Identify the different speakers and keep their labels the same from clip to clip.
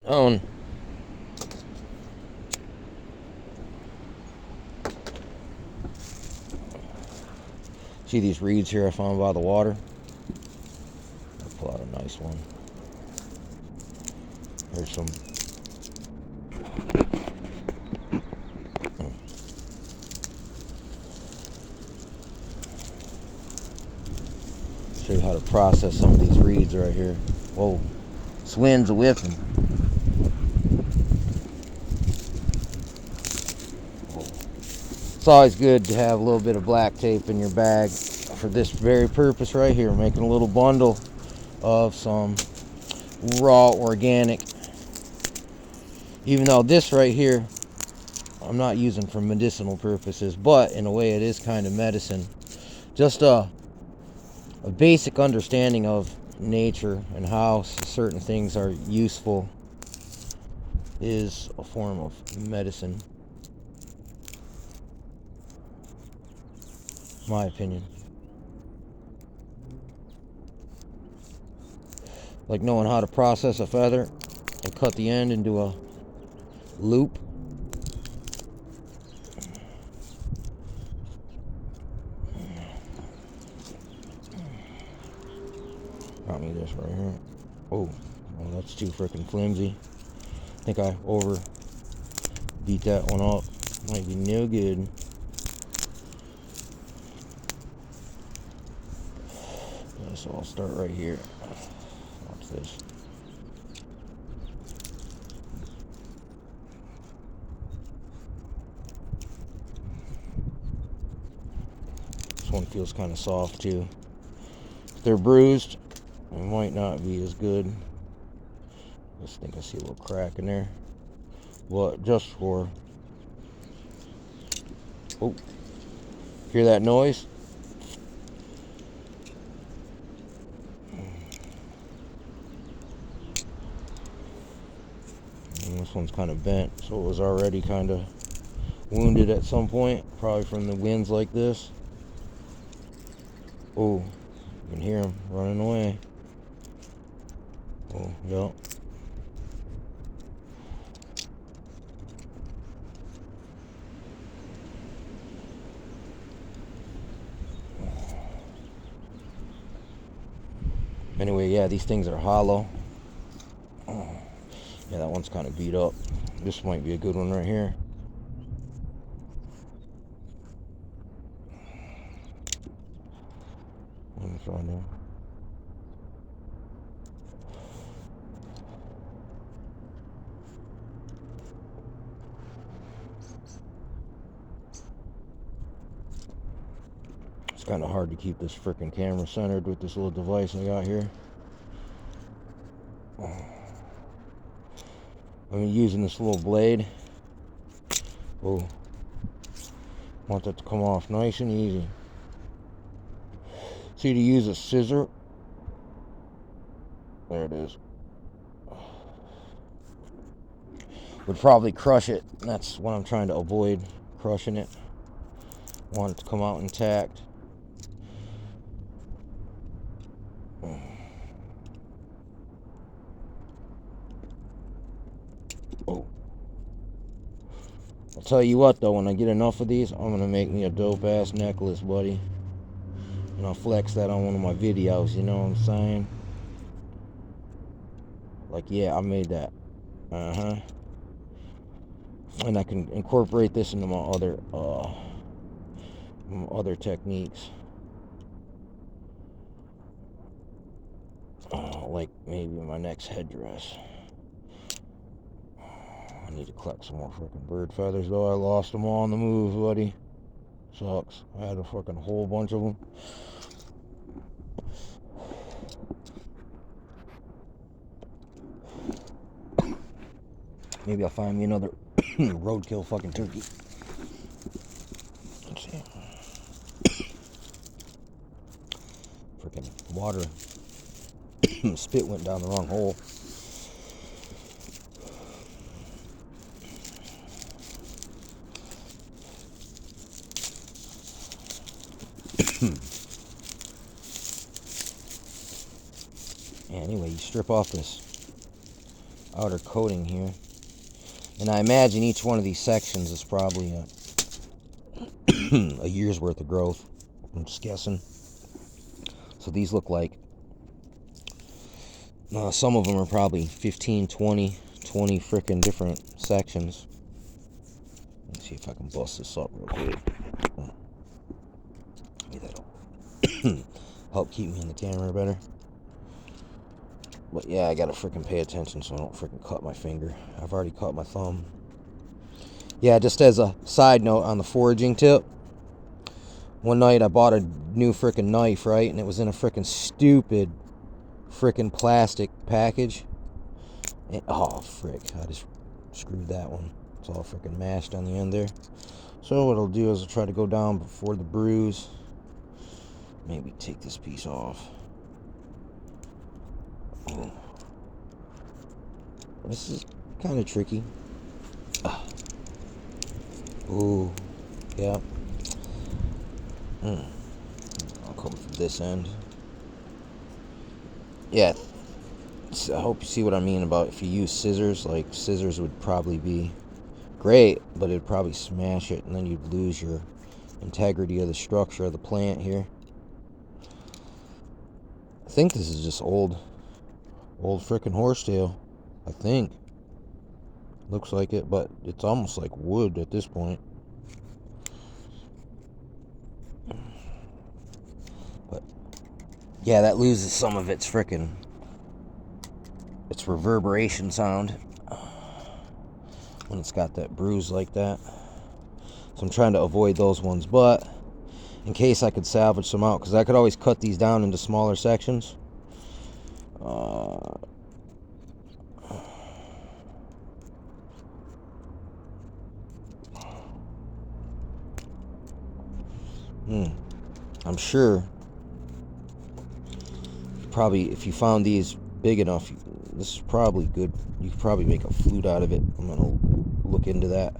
Speaker 1: own. See these reeds here I found by the water? I'll pull out a nice one. There's some. Show you how to process some of these reeds right here. Whoa, this wind's a whipping. It's always good to have a little bit of black tape in your bag for this very purpose right here, making a little bundle of some raw organic. Even though this right here I'm not using for medicinal purposes, but in a way it is kind of medicine. Just a basic understanding of nature and how certain things are useful is a form of medicine, my opinion. Like knowing how to process a feather and cut the end into a loop. Got me this right here. Oh, well, that's too freaking flimsy. I think I over beat that one up. Might be no good. Yeah, so I'll start right here. Watch this. This one feels kind of soft too. If they're bruised, it might not be as good. Just think I see a little crack in there. But just for... Oh, hear that noise? And this one's kind of bent, so it was already kind of wounded at some point, probably from the winds like this. Oh, you can hear him running away. Oh, yeah. Anyway, yeah, these things are hollow. Oh, yeah, that one's kind of beat up. This might be a good one right here. Let me find out. It's kind of hard to keep this freaking camera centered with this little device I got here. I'm using this little blade. Oh, want that to come off nice and easy. See, to use a scissor, there it is, would probably crush it. That's what I'm trying to avoid, crushing it. Want it to come out intact. Oh, I'll tell you what though, when I get enough of these, I'm gonna make me a dope ass necklace, buddy. And I'll flex that on one of my videos, you know what I'm saying? Like, yeah, I made that. And I can incorporate this into my other techniques. Like maybe my next headdress. I need to collect some more freaking bird feathers though. I lost them all on the move, buddy. Sucks. I had a fucking whole bunch of them. Maybe I'll find me another roadkill fucking turkey. Let's see. Freaking water. Spit went down the wrong hole. Yeah, anyway, you strip off this outer coating here. And I imagine each one of these sections is probably a year's worth of growth. I'm just guessing. So these look like some of them are probably 15, 20 freaking different sections. Let's see if I can bust this up real quick. Maybe that'll help keep me in the camera better. But yeah, I gotta freaking pay attention so I don't freaking cut my finger. I've already cut my thumb. Yeah, just as a side note on the foraging tip, one night I bought a new freaking knife, right? And it was in a freaking stupid freaking plastic package. And, oh, frick. I just screwed that one. It's all freaking mashed on the end there. So what I'll do is I'll try to go down before the bruise. Maybe take this piece off. Oh. This is kind of tricky. Ooh, yeah. I'll come from this end. Yeah, I hope you see what I mean about if you use scissors. Like, scissors would probably be great, but it'd probably smash it, and then you'd lose your integrity of the structure of the plant here. I think this is just old frickin' horsetail. I think. Looks like it, but it's almost like wood at this point. But yeah, that loses some of its frickin' its reverberation sound when it's got that bruise like that. So I'm trying to avoid those ones, but in case I could salvage some out, because I could always cut these down into smaller sections. I'm sure probably if you found these big enough, this is probably good. You could probably make a flute out of it. I'm gonna look into that.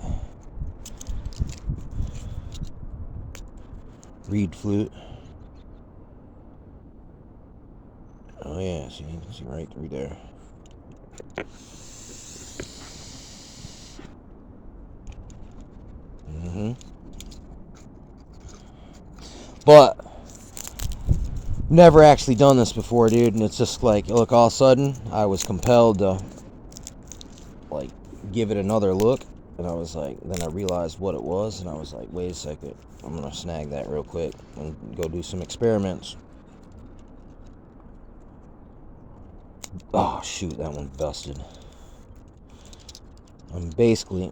Speaker 1: Reed flute. Oh yeah, see, you can see right through there. But never actually done this before, dude, and it's just like, look, all of a sudden I was compelled to like give it another look, and I was like, then I realized what it was, and I was like, wait a second, I'm gonna snag that real quick and go do some experiments. Oh shoot, that one busted. Basically,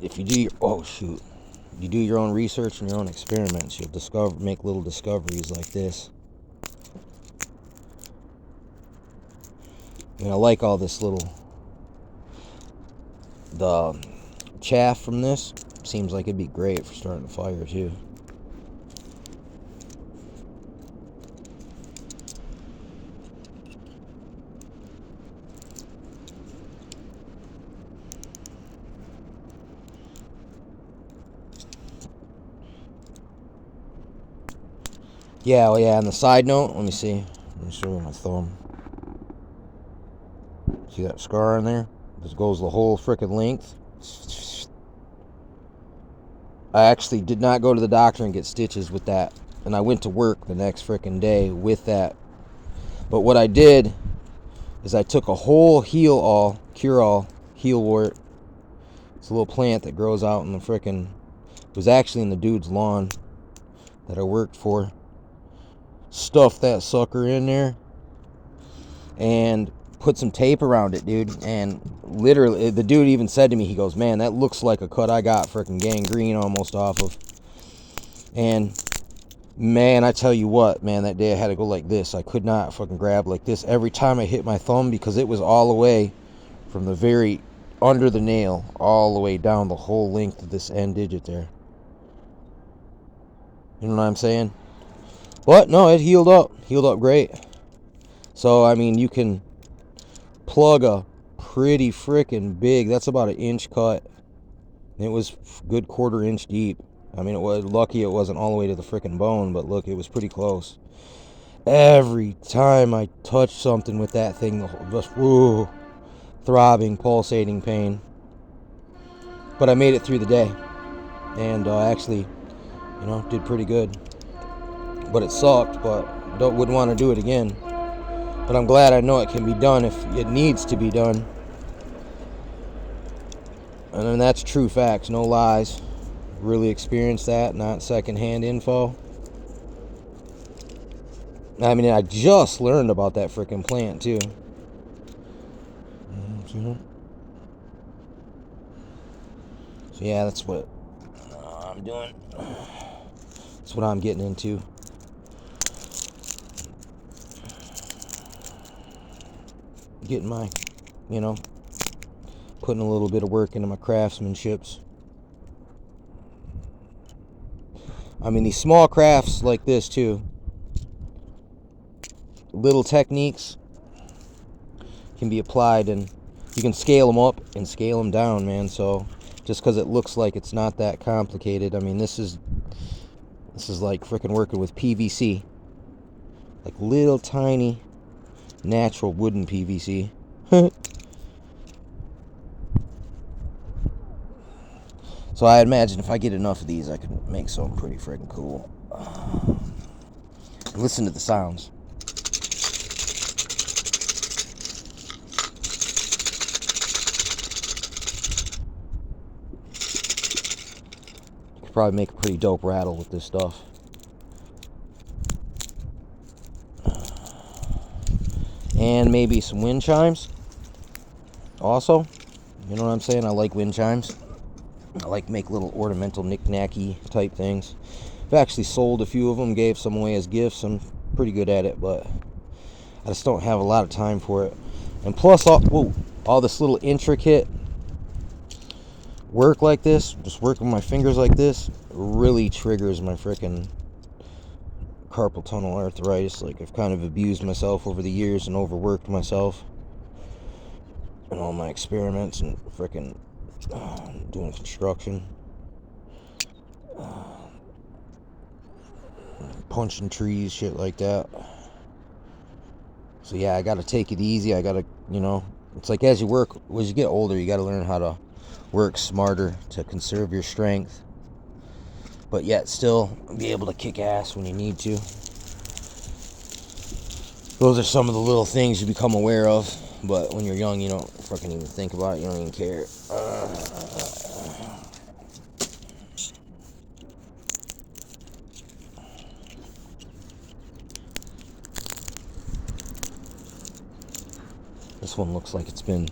Speaker 1: if you do your, oh shoot, you do your own research and your own experiments, you'll make little discoveries like this. And I like all this the chaff from this seems like it'd be great for starting a fire too. Yeah, well, yeah, on the side note, let me show you my thumb. See that scar in there? This goes the whole frickin' length. I actually did not go to the doctor and get stitches with that. And I went to work the next frickin' day with that. But what I did is I took a whole cure-all heelwort. It's a little plant that grows out in the frickin', it was actually in the dude's lawn that I worked for. Stuffed that sucker in there and put some tape around it, dude. And literally, the dude even said to me, he goes, man, that looks like a cut I got freaking gangrene almost off of. And man, I tell you what, man, that day I had to go like this. I could not fucking grab like this every time I hit my thumb, because it was all the way from the very under the nail all the way down the whole length of this end digit there. You know what I'm saying? But no, it healed up great. So I mean, you can plug a pretty freaking big, that's about an inch cut. It was good 1/4 inch deep. I mean, it was lucky it wasn't all the way to the freaking bone, but look, it was pretty close. Every time I touch something with that thing, just woo, throbbing, pulsating pain. But I made it through the day, and actually, did pretty good. But it sucked, but wouldn't want to do it again. But I'm glad I know it can be done if it needs to be done. And then that's true facts, no lies. Really experienced that, not secondhand info. I mean, I just learned about that freaking plant too. So yeah, that's what I'm doing. That's what I'm getting into. Getting my, putting a little bit of work into my craftsmanships. I mean, these small crafts like this too, little techniques can be applied, and you can scale them up and scale them down, man. So just because it looks like it's not that complicated, I mean, this is like freaking working with PVC, like little tiny natural wooden PVC. So I imagine if I get enough of these, I can make something pretty freaking cool. Listen to the sounds. You could probably make a pretty dope rattle with this stuff. And maybe some wind chimes also. You know what I'm saying? I like wind chimes. I like to make little ornamental knick-knacky type things. I've actually sold a few of them, gave some away as gifts. I'm pretty good at it, but I just don't have a lot of time for it. And plus, all this little intricate work like this, just working with my fingers like this, really triggers my freaking carpal tunnel arthritis. Like, I've kind of abused myself over the years and overworked myself in all my experiments and freaking doing construction, punching trees, shit like that. So yeah, I gotta take it easy. I gotta, it's like as you get older, you gotta learn how to work smarter to conserve your strength, but yet still be able to kick ass when you need to. Those are some of the little things you become aware of, but when you're young, you don't fucking even think about it. You don't even care. This one looks like it's been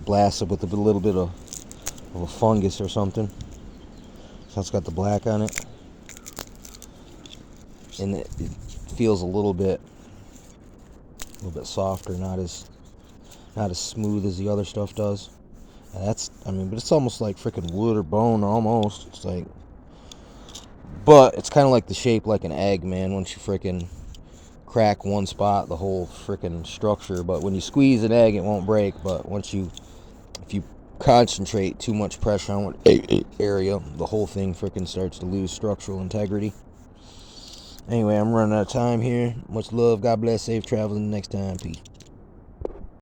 Speaker 1: blasted with a little bit of a fungus or something. So it's got the black on it, and it feels a little bit softer, not as smooth as the other stuff does. And but it's almost like freaking wood or bone, almost. It's like, but it's kind of like the shape like an egg, man. Once you freaking crack one spot, the whole freaking structure. But when you squeeze an egg, it won't break. But if you concentrate too much pressure on one area, the whole thing freaking starts to lose structural integrity. Anyway, I'm running out of time here. Much love. God bless. Safe travels. Next time. Peace.